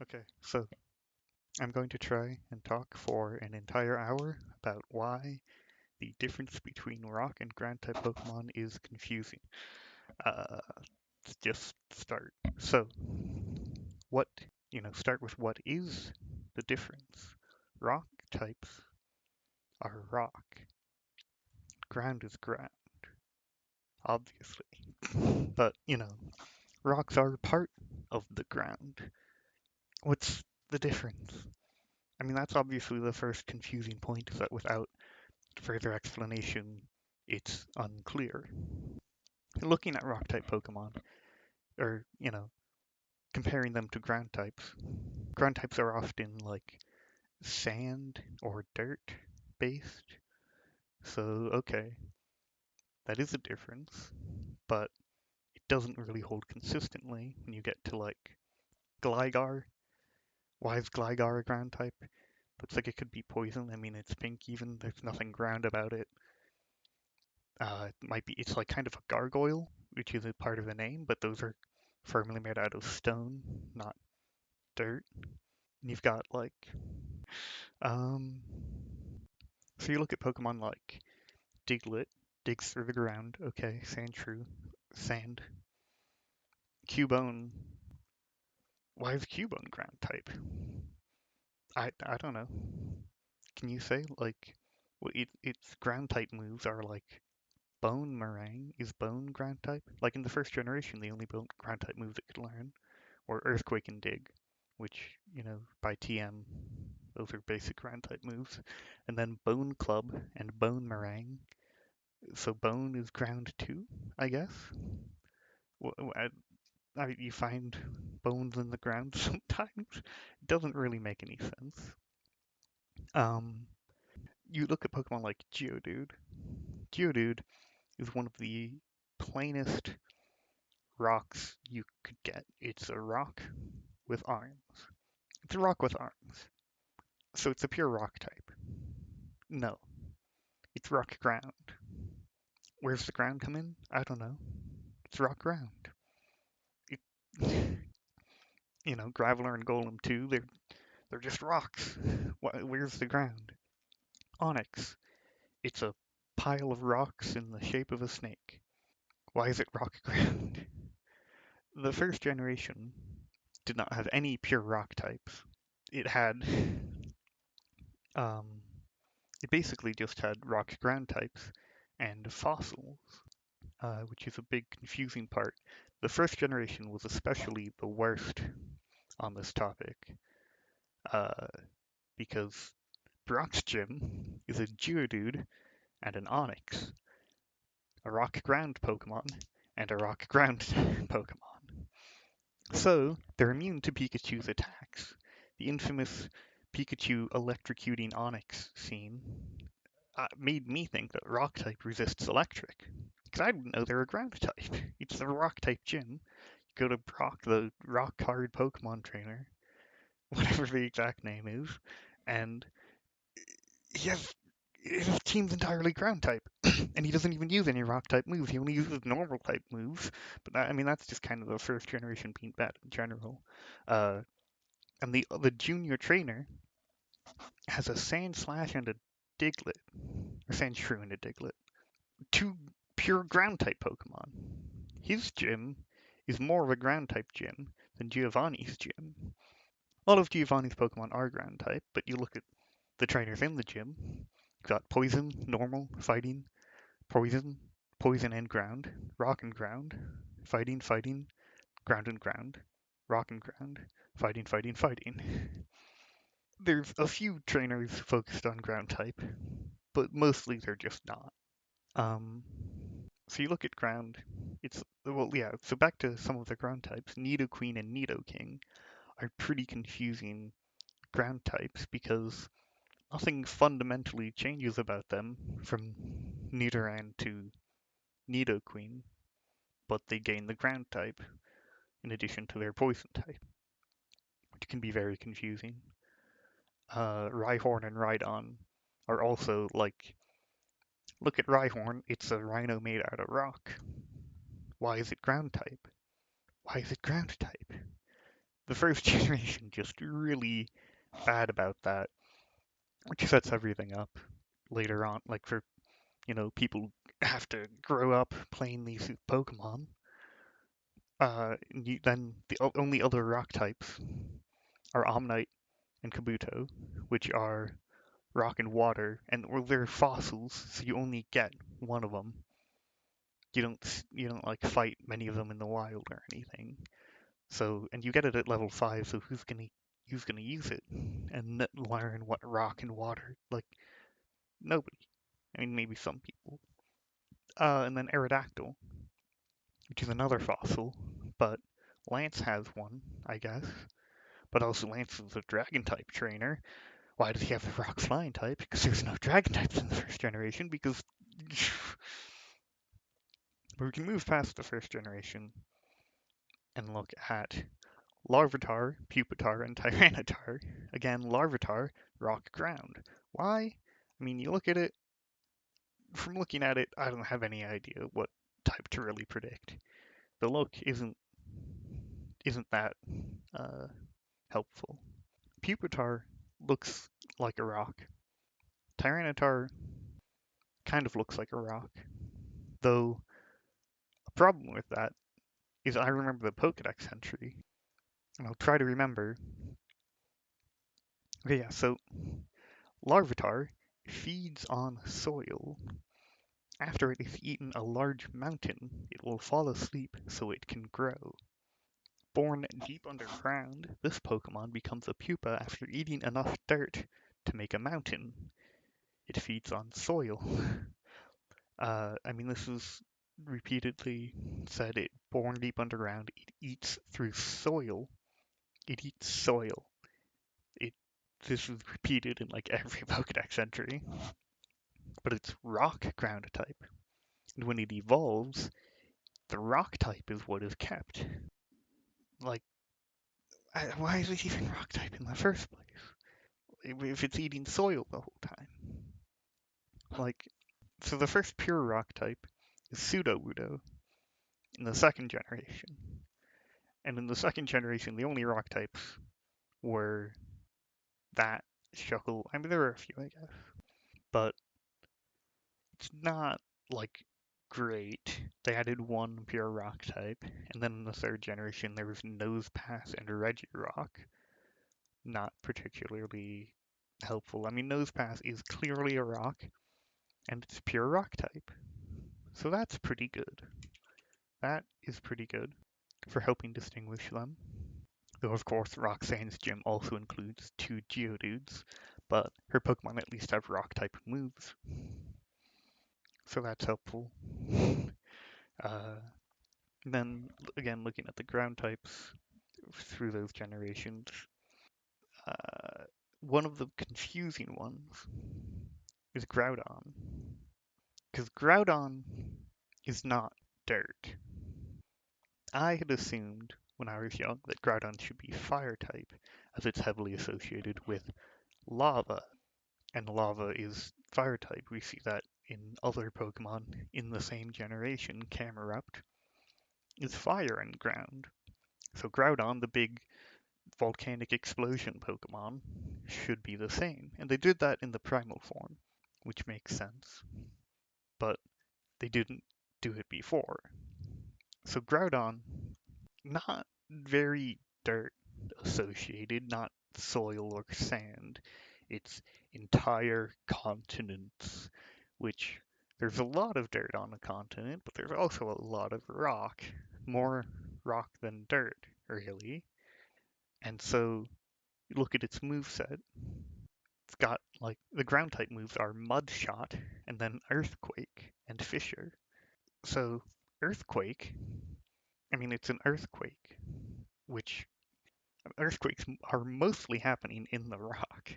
Okay, so I'm going to try and talk for an entire hour about why the difference between rock and ground type Pokemon is confusing. Uh, let's just start. So, what, start with what is the difference? Rock types are rock, ground is ground, obviously. But, rocks are part of the ground. What's the difference? I mean, that's obviously the first confusing point, is that without further explanation, it's unclear. Looking at rock type Pokemon, or, comparing them to ground types are often like sand or dirt based. So, okay, that is a difference, but it doesn't really hold consistently when you get to like Gligar. Why is Gligar a ground type? Looks like it could be poison. I mean, it's pink even. There's nothing ground about it. It might be, it's like kind of a gargoyle, which is a part of the name, but those are firmly made out of stone, not dirt. And you've got like, um, so you look at Pokemon like Diglett, digs through the ground. Okay, Sandshrew, sand. Cubone, why is Cubone ground type? I don't know. Can you say like, well, its ground type moves are like Bone Meringue. Is Bone ground type? Like in the first generation, the only ground type moves it could learn or Earthquake and Dig, which, by TM, those are basic ground type moves. And then Bone Club and Bone Meringue. So Bone is ground too, I guess. You find bones in the ground sometimes. It doesn't really make any sense. Um, you look at Pokemon like Geodude. Geodude is one of the plainest rocks you could get. It's a rock with arms. It's a rock with arms. So it's a pure rock type. No, it's rock ground. Where's the ground come in? I don't know. It's rock ground. It, Graveler and Golem too. They're just rocks. Where's the ground? Onyx. It's a pile of rocks in the shape of a snake. Why is it rock ground? The first generation did not have any pure rock types. It had, um, it basically just had rock ground types and fossils, which is a big confusing part. The first generation was especially the worst on this topic, uh, because Brock's gym is a Geodude and an Onyx, a rock ground Pokemon, and a rock ground Pokemon. So they're immune to Pikachu's attacks. The infamous Pikachu electrocuting Onyx scene made me think that rock type resists electric. Because I didn't know they were ground type. It's the rock type gym. You go to Brock, the rock hard Pokemon trainer, whatever the exact name is, and he has his team's entirely ground type, and he doesn't even use any rock type moves. He only uses normal type moves. But I mean, that's just kind of the first generation being bad in general. Uh, and the junior trainer has a Sandslash and a Diglett, or Sandshrew and a Diglett, two pure ground type Pokemon. His gym is more of a ground type gym than Giovanni's gym. All of Giovanni's Pokemon are ground type, but you look at the trainers in the gym. You've got Poison, Normal, Fighting, Poison, Poison and Ground, Rock and Ground, Fighting, Fighting, Ground and Ground, Rock and Ground, Fighting, Fighting, Fighting. There's a few trainers focused on ground type, but mostly they're just not. Um, so you look at ground, it's, well, yeah, so back to some of the ground types. Nidoqueen and Nidoking are pretty confusing ground types because nothing fundamentally changes about them from Nidoran to Nidoqueen, but they gain the ground type in addition to their poison type, which can be very confusing. Rhyhorn and Rhydon are also like, look at Rhyhorn, it's a rhino made out of rock. Why is it ground type? Why is it ground type? the first generation just really bad about that, which sets everything up later on. Like for people have to grow up playing these Pokemon. Then the only other rock types are Omnite and Kabuto, which are rock and water, and well, they're fossils, so you only get one of them. You don't like fight many of them in the wild or anything. So, and you get it at level 5, so who's gonna use it and learn what rock and water? Like nobody. I mean, maybe some people. And then Aerodactyl, which is another fossil, but Lance has one, I guess. But also Lance is a dragon type trainer. Why does he have the rock flying type? Because there's no dragon types in the first generation, because but we can move past the first generation and look at Larvitar, Pupitar, and Tyranitar. Again, Larvitar, rock ground. Why? I mean, you look at it, from looking at it, I don't have any idea what type to really predict. The look isn't that uh, helpful. Pupitar looks like a rock. Tyranitar kind of looks like a rock, though a problem with that is I remember the Pokedex entry, and I'll try to remember. Okay, yeah, so Larvitar feeds on soil. After it has eaten a large mountain, it will fall asleep so it can grow. Born deep underground, this Pokemon becomes a pupa after eating enough dirt to make a mountain. It feeds on soil. I mean, this is repeatedly said. It born deep underground. It eats through soil. It eats soil. It. This is repeated in like every Pokedex entry. But it's rock ground type. And when it evolves, the rock type is what is kept. Like, why is it even rock type in the first place? If it's eating soil the whole time. Like, so the first pure rock type is Sudowoodo in the second generation. And in the second generation, the only rock types were that, Shuckle. I mean, there were a few, I guess. But it's not like great. They added one pure rock type, and then in the third generation there was Nosepass and Regirock. Not particularly helpful. I mean, Nosepass is clearly a rock, and it's pure rock type. So that's pretty good. That is pretty good for helping distinguish them. Though, of course, Roxanne's gym also includes 2 Geodudes, but her Pokemon at least have rock type moves. So that's helpful. Uh, then, again, looking at the ground types through those generations, uh, one of the confusing ones is Groudon. Because Groudon is not dirt. I had assumed when I was young that Groudon should be fire type, as it's heavily associated with lava, and lava is fire type. We see that in other Pokemon in the same generation. Camerupt is fire and ground. So Groudon, the big volcanic explosion Pokemon, should be the same. And they did that in the primal form, which makes sense. But they didn't do it before. So Groudon, not very dirt associated, not soil or sand. It's entire continents, which there's a lot of dirt on a continent, but there's also a lot of rock. More rock than dirt, really. And so you look at its moveset. It's got like the ground type moves are Mud Shot and then Earthquake and Fissure. So Earthquake, I mean it's an earthquake, which earthquakes are mostly happening in the rock.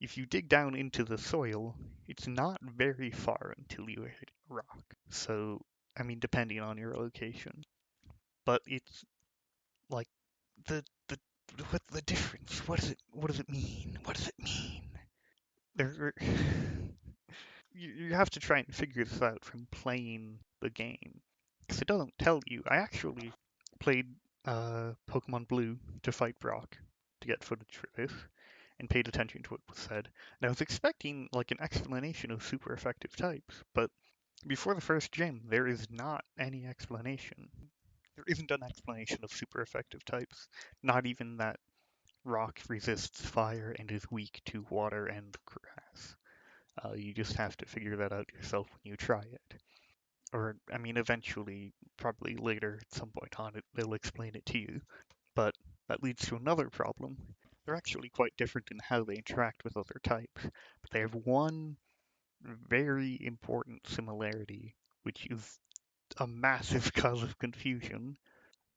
If you dig down into the soil, it's not very far until you hit rock. So, I mean, depending on your location, but it's like the what's the difference? What does it mean? What does it mean? There, you have to try and figure this out from playing the game, because it doesn't tell you. I actually played Pokemon Blue to fight Brock to get footage for this and paid attention to what was said. And I was expecting like an explanation of super effective types, but before the first gym, there is not any explanation. There isn't an explanation of super effective types, not even that rock resists fire and is weak to water and grass. You just have to figure that out yourself when you try it. Or, I mean, eventually, probably later at some point on it, they'll explain it to you. But that leads to another problem. They're actually quite different in how they interact with other types, but they have one very important similarity, which is a massive cause of confusion.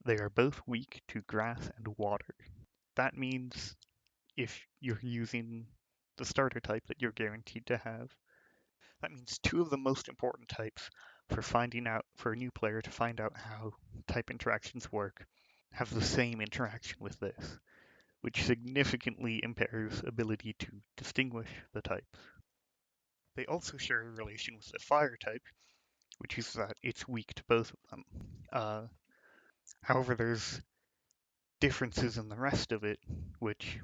They are both weak to grass and water. That means if you're using the starter type that you're guaranteed to have, that means two of the most important types for a new player to find out how type interactions work have the same interaction with this, which significantly impairs ability to distinguish the types. They also share a relation with the fire type, which is that it's weak to both of them. Uh, However, there's differences in the rest of it, which,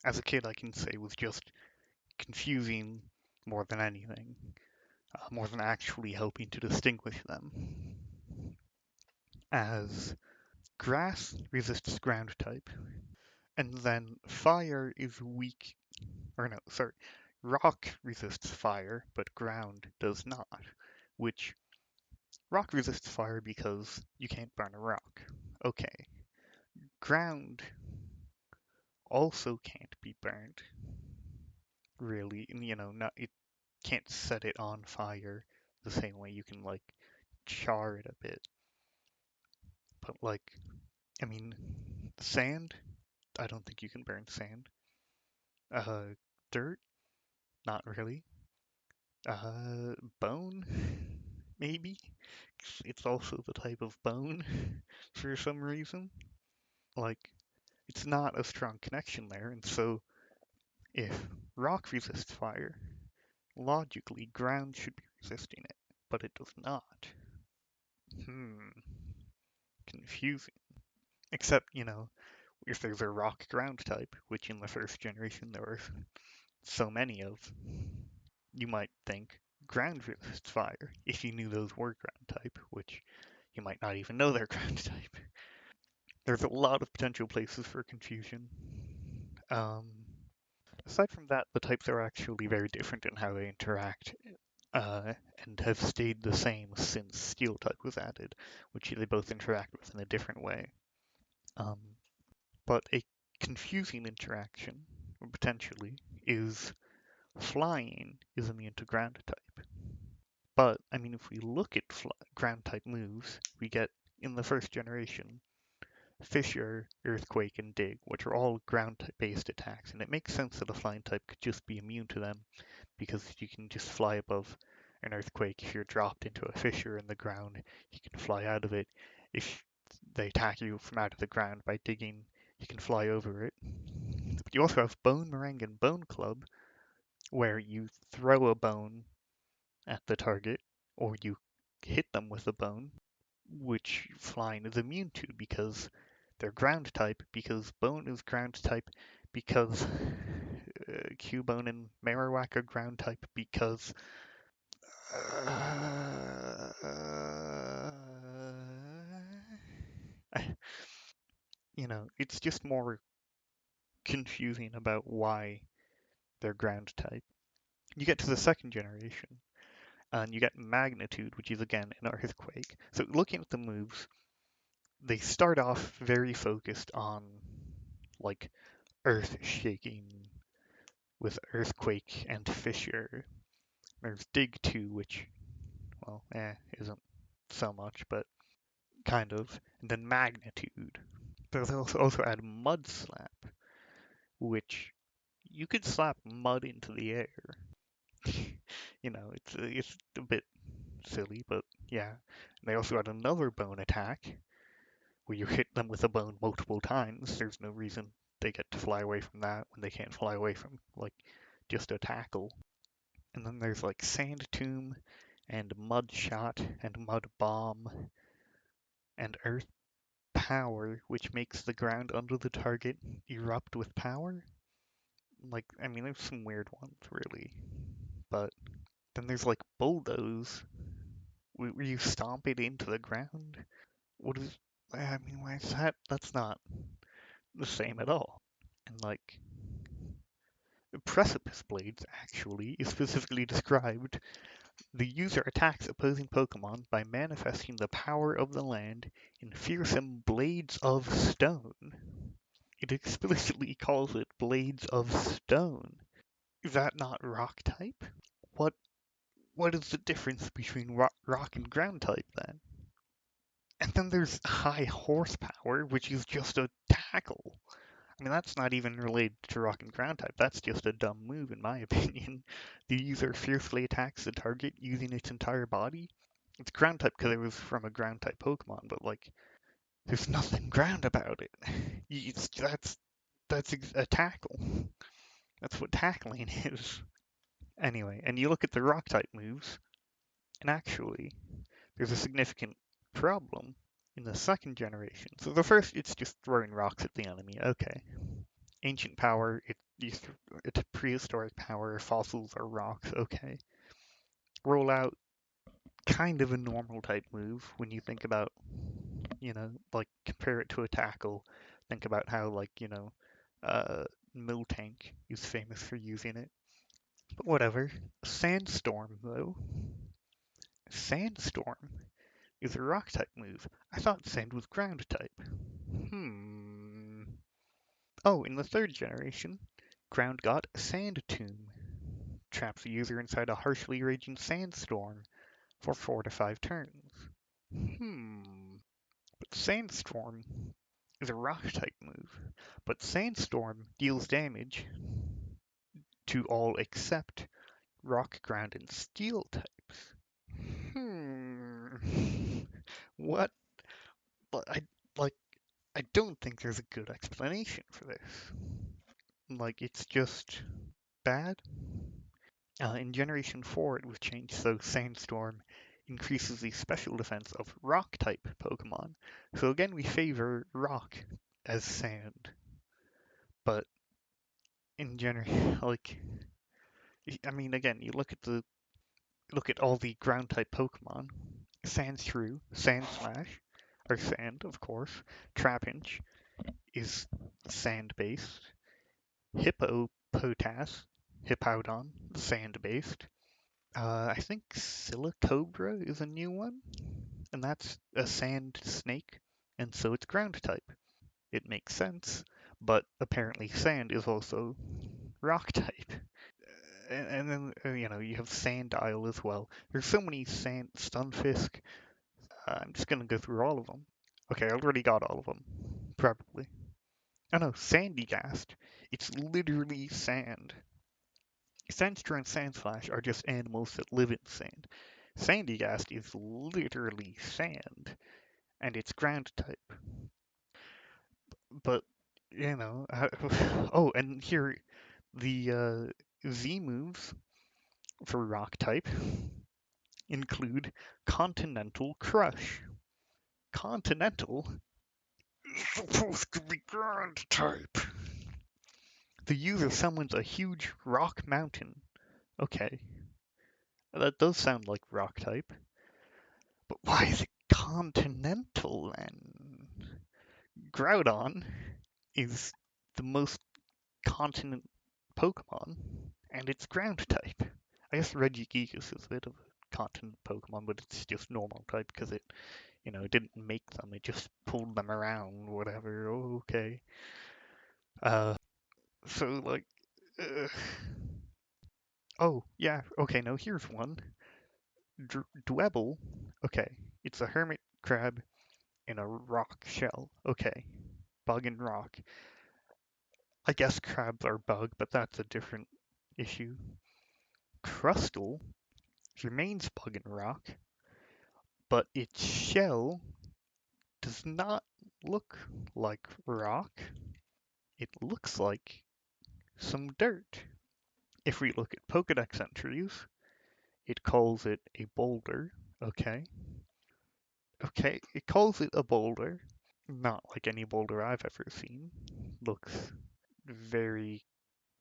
as a kid, I can say was just confusing more than anything, more than actually helping to distinguish them. As grass resists ground type, and then fire is weak, or no, sorry, rock resists fire, but ground does not, which rock resists fire because you can't burn a rock. Okay. Ground also can't be burned, really. And, not it can't set it on fire the same way you can like char it a bit. But like, I mean, sand, I don't think you can burn sand. Uh, Dirt, not really. Bone, maybe. It's also the type of bone for some reason. Like, it's not a strong connection there, and so if rock resists fire, logically ground should be resisting it, but it does not. Hmm, confusing. Except, if there's a rock ground type, which in the first generation there were so many of, you might think ground resists fire if you knew those were ground type, which you might not even know they're ground type. There's a lot of potential places for confusion. Um, Aside from that, the types are actually very different in how they interact, uh, and have stayed the same since Steel type was added, which they both interact with in a different way. Um, but a confusing interaction, potentially, is flying is immune to ground type. But, I mean, if we look at ground type moves, we get, in the first generation, Fissure, Earthquake, and Dig, which are all ground-based attacks, and it makes sense that a flying type could just be immune to them, because you can just fly above an earthquake. If you're dropped into a fissure in the ground, you can fly out of it. If they attack you from out of the ground by digging, you can fly over it. But you also have Bonemerang and Bone Club, where you throw a bone at the target, or you hit them with a bone, which flying is immune to because they're ground type, because bone is ground type, because Cubone and Marowak are ground type, because uh, it's just more confusing about why they're ground type. You get to the second generation, and you get Magnitude, which is again an Earthquake. So looking at the moves, they start off very focused on like earth shaking with Earthquake and Fissure. There's Dig 2, which, well, isn't so much, but kind of. And then Magnitude. There's also add Mud Slap, which you could slap mud into the air. It's a bit silly, but yeah. And they also add another bone attack, where you hit them with a bone multiple times. There's no reason they get to fly away from that when they can't fly away from, like, just a tackle. And then there's, like, Sand Tomb, and Mud Shot, and Mud Bomb, and Earth power, which makes the ground under the target erupt with power. Like, I mean, there's some weird ones, really. But then there's like bulldoze, where you stomp it into the ground. What is, I mean, why is that? That's not the same at all. And like, Precipice Blades, actually, is specifically described. The user attacks opposing Pokemon by manifesting the power of the land in fearsome blades of stone. It explicitly calls it blades of stone. Is that not rock type? What what is the difference between rock and ground type then? And then there's high horsepower, which is just a tackle. I mean, that's not even related to rock and ground type. That's just a dumb move, in my opinion. The user fiercely attacks the target using its entire body. It's ground type because it was from a ground type Pokemon, but like, there's nothing ground about it. That's a tackle. That's what tackling is. Anyway, and you look at the rock type moves, and actually, there's a significant problem in the second generation. So the first, it's just throwing rocks at the enemy. Okay. Ancient power, it's prehistoric power. Fossils are rocks. Okay. Roll out kind of a normal type move when you think about, like compare it to a tackle. Think about how uh, Miltank is famous for using it. But whatever. Sandstorm though. Sandstorm is a rock type move. I thought sand was ground type. Hmm. Oh, in the third generation, ground got Sand Tomb. Traps the user inside a harshly raging sandstorm for 4 to 5 turns. But Sandstorm is a rock type move. But Sandstorm deals damage to all except rock, ground, and steel types. Hmm. What? I like. I don't think there's a good explanation for this. Like, it's just bad. In Generation 4, it was changed so Sandstorm increases the special defense of rock-type Pokemon. So again, we favor rock as sand. But in general, like, I mean, again, you look at all the ground-type Pokemon. Sandshrew, Sandslash, or Sand, of course. Trapinch is sand-based. Hippopotas, Hippowdon, sand-based. I think Silicobra is a new one, and that's a sand snake, and so it's ground type. It makes sense, but apparently sand is also rock type. And then you have Sandile as well. There's so many sand Stunfisk. I'm just gonna go through all of them. Okay, I already got all of them, probably. Oh no, Sandygast. It's literally sand. Sandstrew and Sandslash are just animals that live in sand. Sandygast is literally sand, and it's ground type. But, oh, and here, the Z moves for rock type include Continental Crush. Continental is supposed to be ground type. The user summons a huge rock mountain. Okay, that does sound like rock type. But why is it continental then? Groudon is the most continent Pokemon, and it's ground type. I guess Regigigas is a bit of a continent Pokemon, but it's just normal type because it didn't make them, it just pulled them around, whatever. Okay. Uh, so like, uh, oh yeah, okay. No, here's one. Dwebble. Okay, it's a hermit crab in a rock shell. Okay, bug and rock. I guess crabs are bug, but that's a different issue. Crustle remains bug and rock, but its shell does not look like rock. It looks like some dirt. If we look at Pokedex entries, it calls it a boulder. Okay. Okay, it calls it a boulder. not like any boulder I've ever seen. Looks very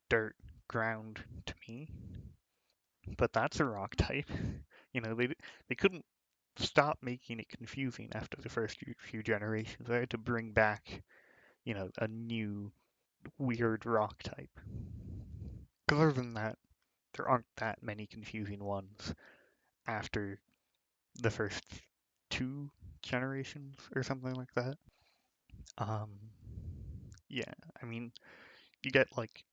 dirt ground to me. But that's a rock type. You know, they couldn't stop making it confusing after the first few generations. They had to bring back, a new weird rock type. Because other than that, there aren't that many confusing ones after the first two generations or something like that. Um, yeah, I mean, you get like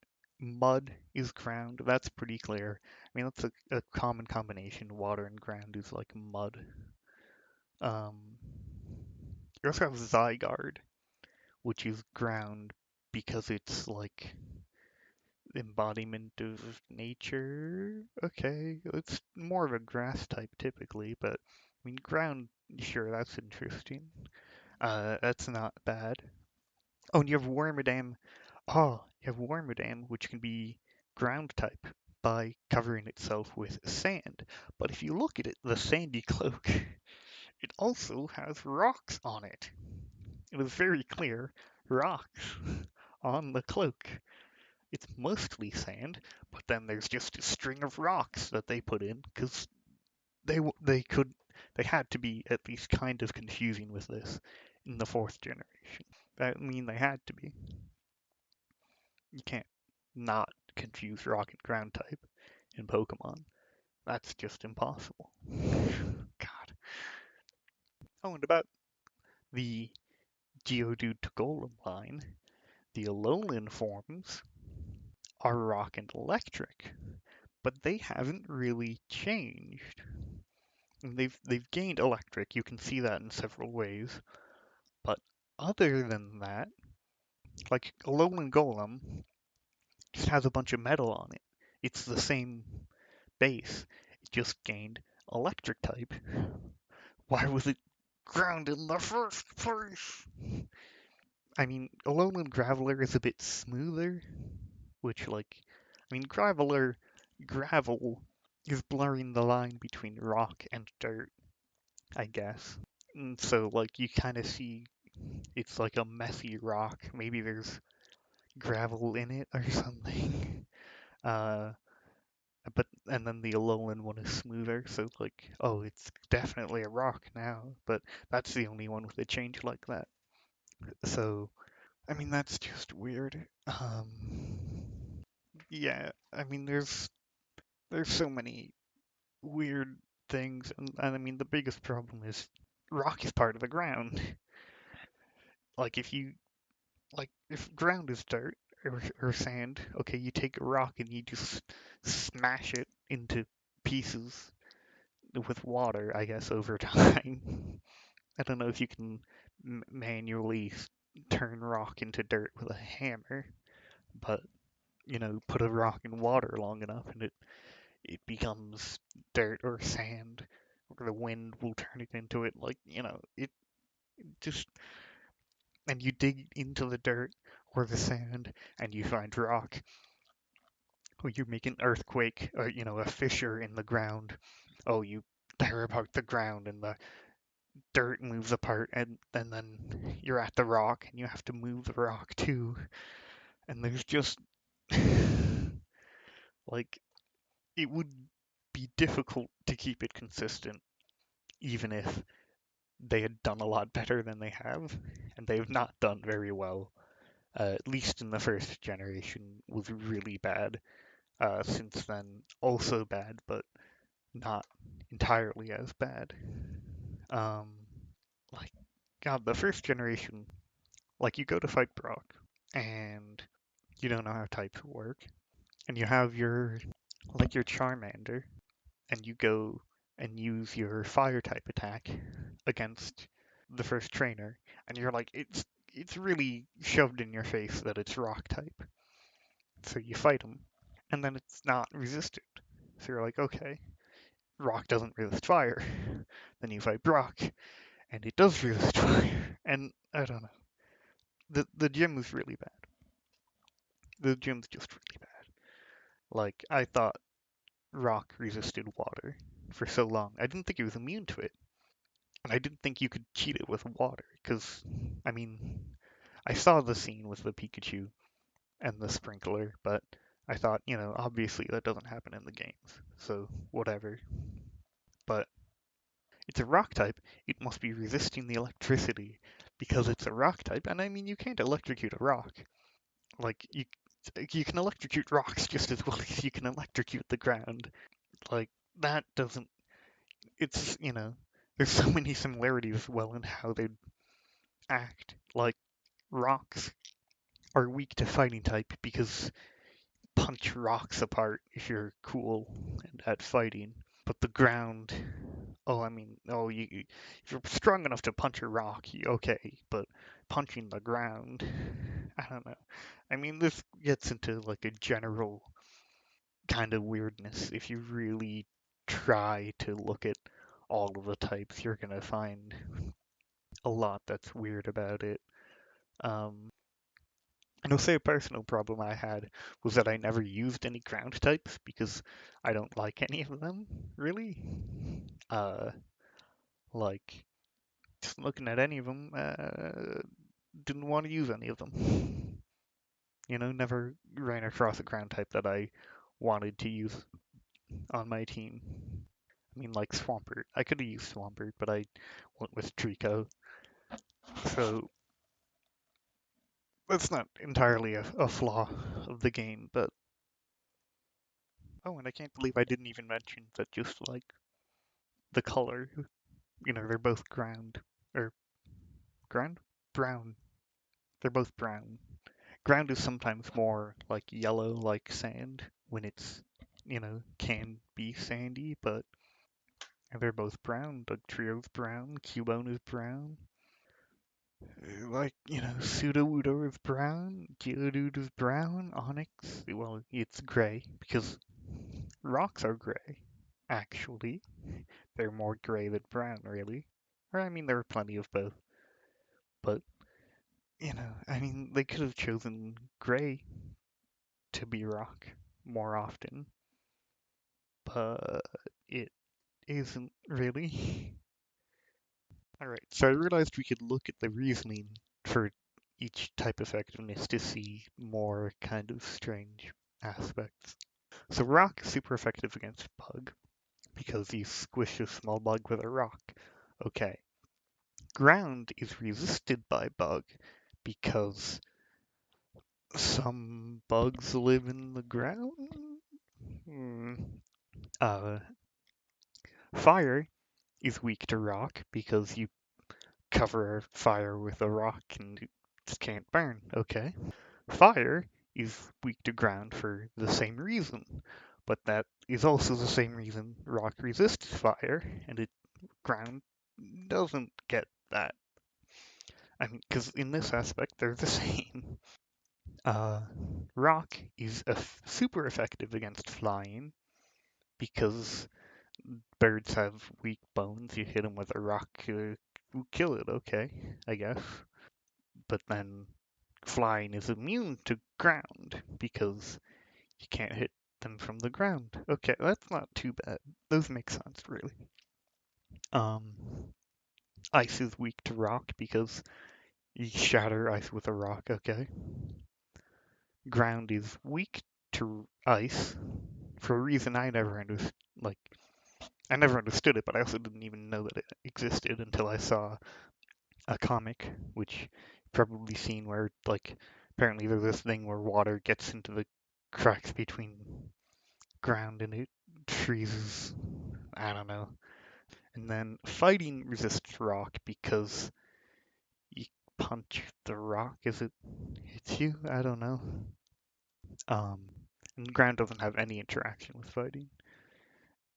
mud is ground. That's pretty clear. I mean, that's a common combination. Water and ground is like mud. Um, you also have Zygarde, which is ground because it's like embodiment of nature. Okay, it's more of a grass type typically, but I mean, ground, sure, that's interesting. That's not bad. Oh, and you have Wormadam. Oh, you have Wormadam, which can be ground type by covering itself with sand. But if you look at it, the sandy cloak, it also has rocks on it. It was very clear rocks on the cloak. It's mostly sand, but then there's just a string of rocks that they put in because they had to be at least kind of confusing with this in the fourth generation. I mean, they had to be. You can't not confuse rock and ground type in Pokemon. That's just impossible. God. Oh, and about the Geodude to Golem line, the Alolan forms are rock and electric, but they haven't really changed. And they've gained electric. You can see that in several ways. But other than that, like Alolan Golem just has a bunch of metal on it. It's the same base. It just gained electric type. Why was it ground in the first place? I mean, Alolan Graveler is a bit smoother, which I mean, gravel is blurring the line between rock and dirt, I guess. And so, you kind of see it's like a messy rock. Maybe there's gravel in it or something. Uh, and then the Alolan one is smoother, so oh, it's definitely a rock now. But that's the only one with a change like that. So, I mean, that's just weird. Yeah, I mean, there's so many weird things, and I mean, the biggest problem is rock is part of the ground. Like if ground is dirt or sand, okay, you take a rock and you just smash it into pieces with water, I guess, over time. I don't know if you can manually turn rock into dirt with a hammer, but put a rock in water long enough and it becomes dirt or sand, or the wind will turn it into it. It just and you dig into the dirt or the sand and you find rock, or you make an earthquake, or a fissure in the ground. Oh, you tear apart the ground and the dirt moves apart, and then you're at the rock and you have to move the rock too. And there's just like it would be difficult to keep it consistent, even if they had done a lot better than they have, and they've not done very well. At least in the first generation was really bad. Since then, also bad, but not entirely as bad. Um, like God, the first generation, you go to fight Brock, and you don't know how types work, and you have your Charmander, and you go and use your fire type attack against the first trainer, and you're like, it's really shoved in your face that it's rock type. So you fight him, and then it's not resisted. So you're like, okay, rock doesn't resist fire. Then you fight Brock, and it does resist fire. And I don't know. The gym was really bad. The gym's just really bad. I thought rock resisted water for so long. I didn't think it was immune to it. but I didn't think you could cheat it with water, because, I mean, I saw the scene with the Pikachu and the sprinkler, but I thought, obviously that doesn't happen in the games, so whatever. But it's a rock type, it must be resisting the electricity because it's a rock type, and I mean, you can't electrocute a rock. Like, you can electrocute rocks just as well as you can electrocute the ground. Like, that doesn't, it's, there's so many similarities as well in how they act. Like, rocks are weak to fighting type because punch rocks apart if you're cool and at fighting. But the ground, oh, I mean, oh, if you're strong enough to punch a rock, okay. But punching the ground, I don't know. I mean, this gets into like a general kind of weirdness. If you really try to look at all of the types, you're gonna find a lot that's weird about it. And I'll say a personal problem I had was that I never used any ground types because I don't like any of them, really. Uh, like, just looking at any of them, didn't want to use any of them. Never ran across a ground type that I wanted to use on my team. I mean, like Swampert. I could have used Swampert, but I went with Trico. So that's not entirely a flaw of the game, but oh, and I can't believe I didn't even mention that just like the color, they're both ground or ground brown. They're both brown. Ground is sometimes more like yellow, like sand when it's can be sandy, but they're both brown. Dugtrio's brown, Cubone is brown. Like, Sudowoodo is brown, Geodude is brown, Onyx, well, it's gray because rocks are gray, actually. They're more gray than brown, really. Or, I mean, there are plenty of both. But, I mean, they could have chosen gray to be rock more often, but it isn't really. Alright, so I realized we could look at the reasoning for each type effectiveness to see more kind of strange aspects. So rock is super effective against bug because you squish a small bug with a rock. Okay. Ground is resisted by bug because some bugs live in the ground. Hmm. Uh, Fire is weak to rock because you cover fire with a rock and it just can't burn. Okay. Fire is weak to ground for the same reason, but that is also the same reason rock resists fire and ground doesn't get that. I mean, because in this aspect they're the same. Uh, Rock is super effective against flying because birds have weak bones. You hit them with a rock, kill it. Okay, I guess. But then flying is immune to ground because you can't hit them from the ground. Okay, that's not too bad. Those make sense, really. Um, Ice is weak to rock because you shatter ice with a rock. Okay. Ground is weak to ice for a reason I never understood. Like, I never understood it, but I also didn't even know that it existed until I saw a comic, which you've probably seen, where like apparently there's this thing where water gets into the cracks between ground and it freezes. I don't know. And then fighting resists rock because you punch the rock as it hits you. I don't know. Um, and ground doesn't have any interaction with fighting.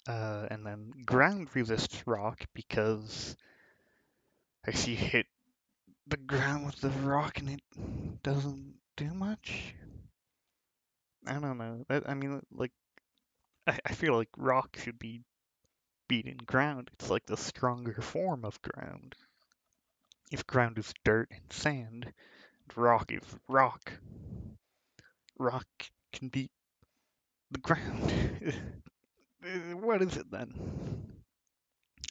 And then ground resists rock because I see hit the ground with the rock and it doesn't do much. I don't know. I mean, like, I feel like rock should be beating ground. It's like the stronger form of ground. If ground is dirt and sand, rock is rock. Rock can beat the ground. What is it then?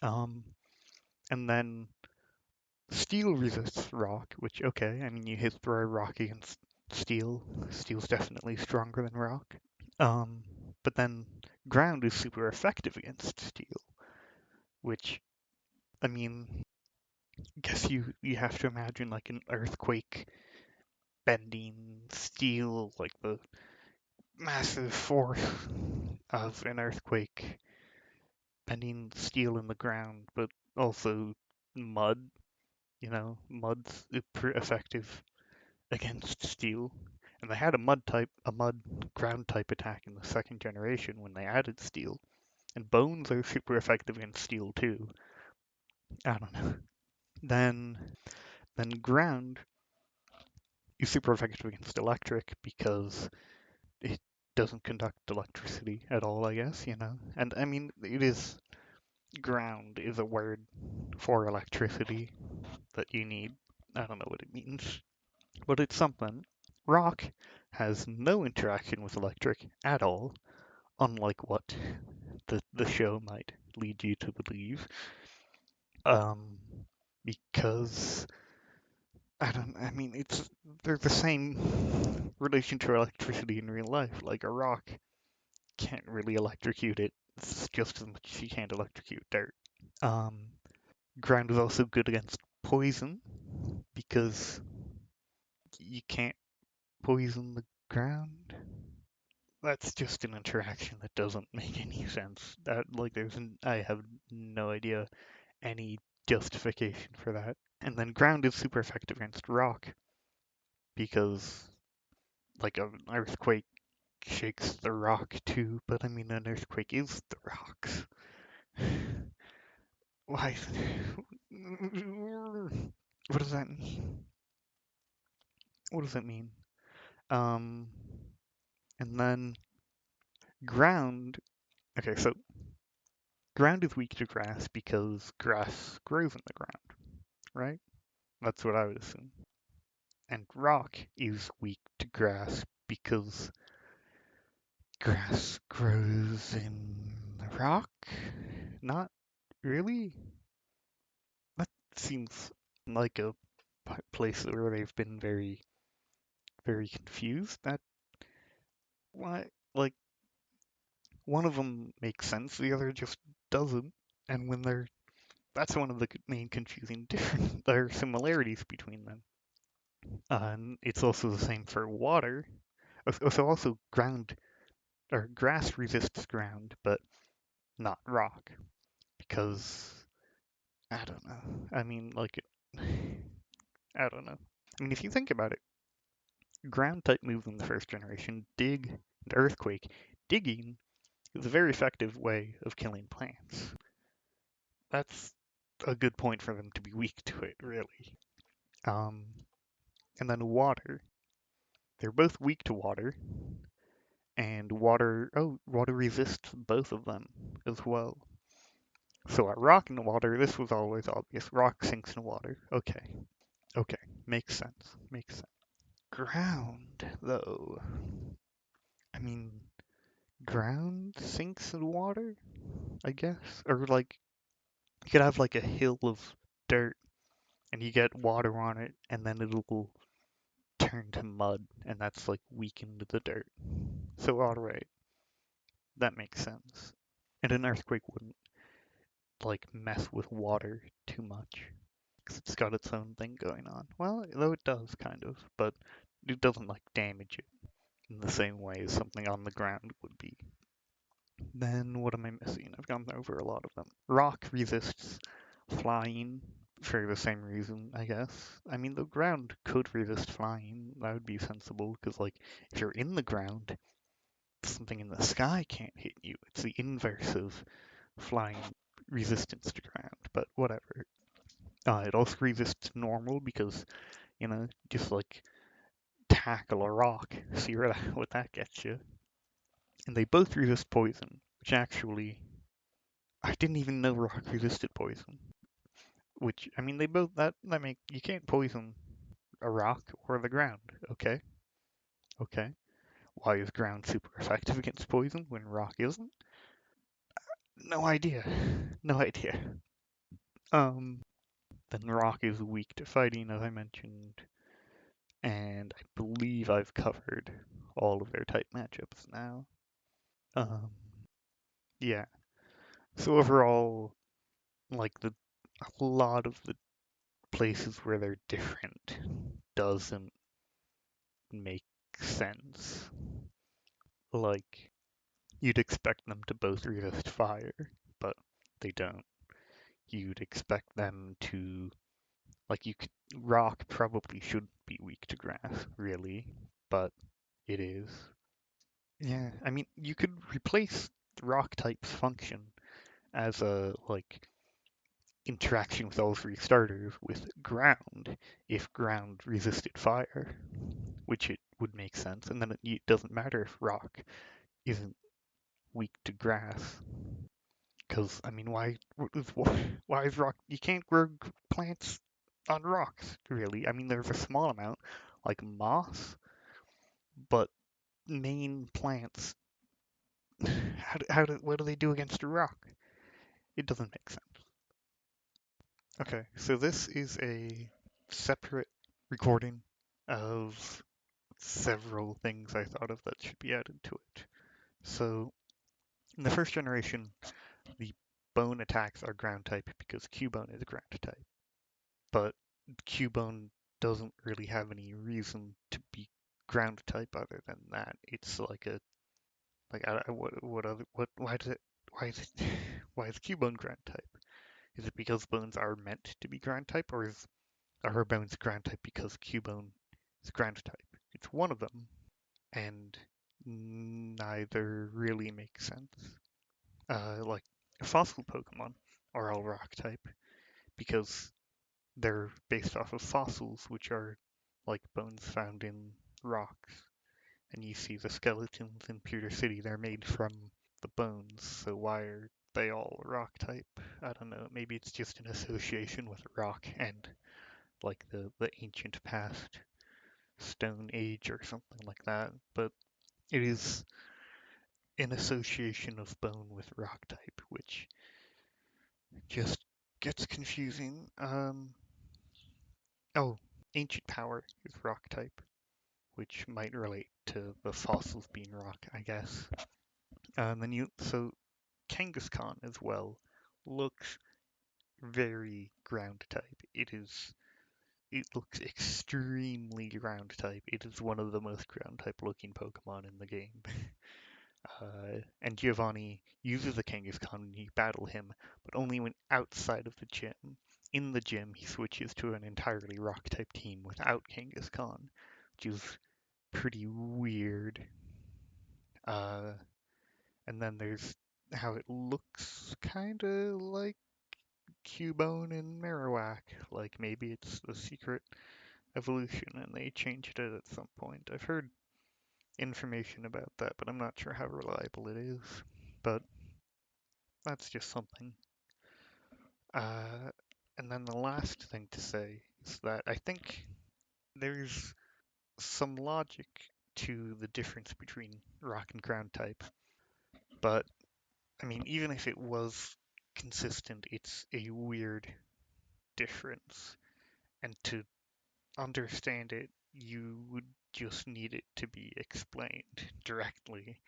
Um, And then steel resists rock, which, okay, I mean, you hit throw a rock against steel. Steel's definitely stronger than rock. Um, but then ground is super effective against steel, which, I mean, I guess you have to imagine like an earthquake bending steel, like the massive force of an earthquake bending steel in the ground, but also mud. Mud's effective against steel. And they had a mud ground type attack in the second generation when they added steel. And bones are super effective against steel too. I don't know. Then then ground is super effective against electric because it doesn't conduct electricity at all, I guess. And I mean, it is ground is a word for electricity that you need. I don't know what it means, but it's something. Rock has no interaction with electric at all, unlike what the show might lead you to believe. Um, because I mean, they're the same relation to electricity in real life. Like a rock can't really electrocute it. It's just as much as you can't electrocute dirt. Um, ground is also good against poison because you can't poison the ground. That's just an interaction that doesn't make any sense. I have no idea any justification for that. And then ground is super effective against rock because like an earthquake shakes the rock too, but I mean an earthquake is the rocks. Why? What does that mean? What does that mean? Um, and then ground. Okay, so ground is weak to grass because grass grows in the ground, right? That's what I would assume. And rock is weak to grass because grass grows in the rock? Not really? That seems like a place where they've been very, very confused. Why, like, one of them makes sense, the other just doesn't. And that's one of the main confusing different, there are similarities between them. And it's also the same for water. So also ground, or grass resists ground, but not rock. Because, I don't know. I mean, like, I don't know. I mean, if you think about it, ground type moves in the first generation, dig and earthquake. Digging is a very effective way of killing plants. That's a good point for them to be weak to it, really. Um, and then water. They're both weak to water, and water resists both of them as well. So at rock and water, this was always obvious. Rock sinks in water. Okay, makes sense. Makes sense. Ground, though. I mean, ground sinks in water, I guess, or like you could have like a hill of dirt and you get water on it, and then it'll turn to mud, and that's like weakened the dirt. So, alright, that makes sense. And an earthquake wouldn't like mess with water too much because it's got its own thing going on. Well, though it does kind of, but it doesn't like damage it in the same way as something on the ground would be. Then what am I missing? I've gone over a lot of them. Rock resists flying for the same reason, I guess. I mean, the ground could resist flying. That would be sensible because, like, if you're in the ground, something in the sky can't hit you. It's the inverse of flying resistance to ground, but whatever. It also resists normal because, just like tackle a rock, see what that gets you. And they both resist poison, which actually I didn't even know rock resisted poison. Which I mean, they both that make you can't poison a rock or the ground. Okay. Why is ground super effective against poison when rock isn't? No idea. No idea. Um, then rock is weak to fighting, as I mentioned, and I believe I've covered all of their type matchups now. Um, yeah. So overall, like a lot of the places where they're different doesn't make sense. Like you'd expect them to both resist fire, but they don't. You'd expect them to like you could rock probably shouldn't be weak to grass, really, but it is. Yeah, I mean you could replace the rock type's function as a like interaction with all three starters with ground if ground resisted fire, which it would make sense, and then it doesn't matter if rock isn't weak to grass. Because I mean, why is rock? You can't grow plants on rocks, really. I mean, there's a small amount, like moss, but main plants. What do they do against a rock? It doesn't make sense. Okay, so this is a separate recording of several things I thought of that should be added to it. So in the first generation, the bone attacks are ground type because Cubone is ground type. But Cubone doesn't really have any reason to be ground type other than that. It's like a like what other what why is it why is Cubone ground type? Is it because bones are meant to be ground type, or are her bones ground type because Cubone is ground type? It's one of them, and neither really makes sense. Like fossil Pokemon are all rock type because they're based off of fossils, which are like bones found in rocks. And you see the skeletons in Pewter City, they're made from the bones, so why are they all rock type? I don't know, maybe it's just an association with rock and like the ancient past, Stone Age or something like that, but it is an association of bone with rock type, which just gets confusing. Oh, ancient power is rock type, which might relate to the fossils being rock, I guess. And then so Kangaskhan as well looks very ground type. It looks extremely ground type. It is one of the most ground type looking Pokemon in the game. And Giovanni uses a Kangaskhan when you battle him, but only when outside of the gym. In the gym, he switches to an entirely rock type team without Kangaskhan, which is pretty weird. Uh, and then there's how it looks kind of like Cubone and Marowak. Like maybe it's the secret evolution and they changed it at some point. I've heard information about that, but I'm not sure how reliable it is. But that's just something. Uh, and then the last thing to say is that I think there's some logic to the difference between rock and ground type, but I mean, even if it was consistent, it's a weird difference. And to understand it, you would just need it to be explained directly.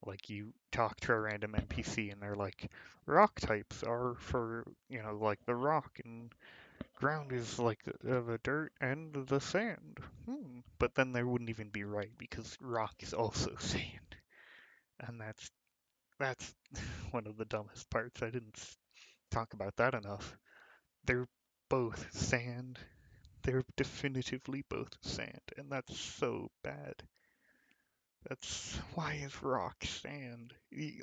Like you talk to a random NPC and they're like, rock types are for, like the rock, and ground is like the dirt and the sand. But then they wouldn't even be right because rock is also sand. And that's one of the dumbest parts. I didn't talk about that enough. They're both sand. They're definitively both sand, and that's so bad. That's why is rock sand?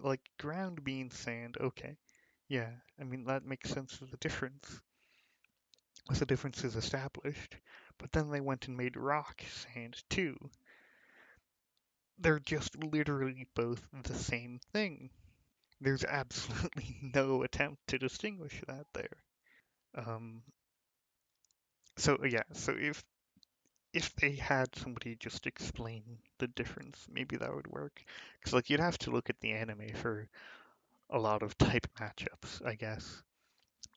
Like ground being sand, okay. Yeah, I mean that makes sense of the difference. Once the difference is established. But then they went and made rock sand too. They're just literally both the same thing. There's absolutely no attempt to distinguish that there. Um, so if they had somebody just explain the difference, maybe that would work. Because like you'd have to look at the anime for a lot of type matchups, I guess.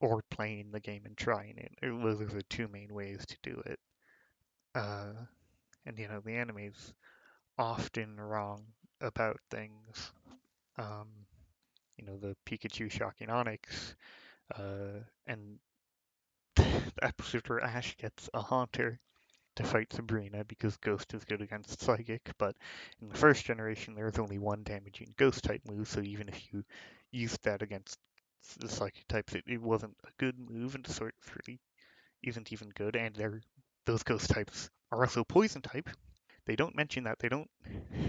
or playing the game and trying it. Those are the two main ways to do it. Uh, and the anime's often wrong about things. Um, the Pikachu shocking Onix, and the episode where Ash gets a Haunter to fight Sabrina because Ghost is good against Psychic, but in the first generation there was only one damaging Ghost type move, so even if you used that against the Psychic types, it wasn't a good move, and the Sword really isn't even good, and those Ghost types are also Poison type. They don't mention that. They don't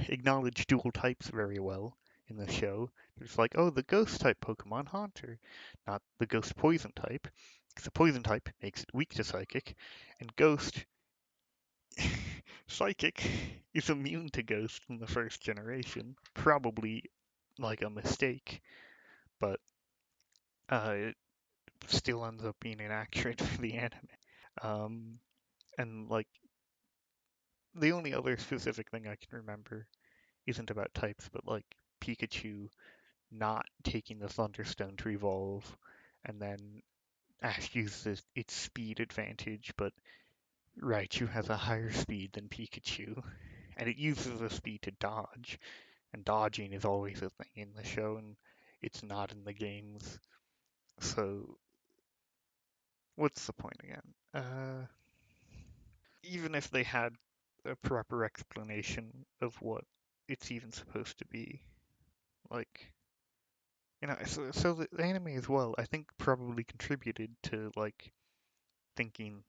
acknowledge dual types very well in the show. It's like, oh, the Ghost type Pokemon Haunter, not the Ghost Poison type, because the Poison type makes it weak to Psychic, and Ghost Psychic is immune to Ghost in the first generation. Probably like a mistake, but it still ends up being inaccurate for the anime. Um, and like the only other specific thing I can remember isn't about types, but like Pikachu not taking the Thunderstone to evolve, and then Ash uses its speed advantage, but Raichu has a higher speed than Pikachu, and it uses the speed to dodge, and dodging is always a thing in the show, and it's not in the games. So what's the point again? Even if they had a proper explanation of what it's even supposed to be, like so the anime as well, I think probably contributed to like thinking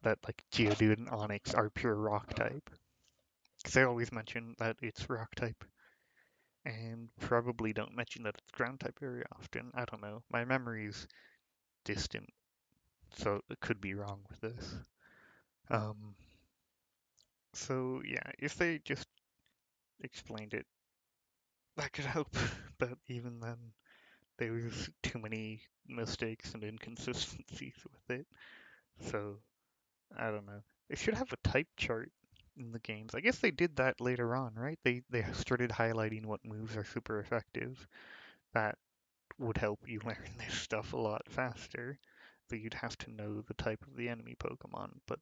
that like Geodude and Onyx are pure rock type. Because they always mention that it's rock type, and probably don't mention that it's ground type very often. I don't know. My memory's distant, so it could be wrong with this. Um, so yeah, if they just explained it, that could help. But even then, there was too many mistakes and inconsistencies with it. So I don't know. They should have a type chart in the games. I guess they did that later on, right? They started highlighting what moves are super effective. That would help you learn this stuff a lot faster. But you'd have to know the type of the enemy Pokemon. But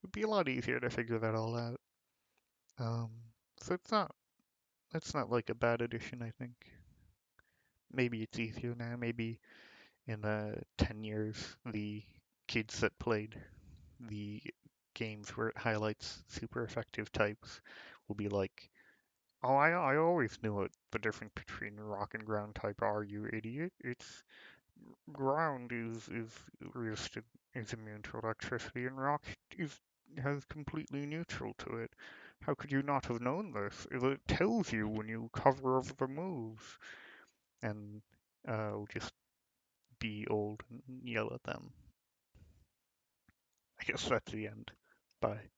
it'd be a lot easier to figure that all out. Um, so it's not like a bad addition, I think. Maybe it's easier now. Maybe in 10 years, the kids that played the games where it highlights super effective types will be like, oh, I always knew what the difference between rock and ground type are, you idiot. It's ground is resistant, is immune to electricity, and rock is has completely neutral to it. How could you not have known this? It tells you when you cover over the moves. And we'll just be old and yell at them. I guess that's the end. Bye.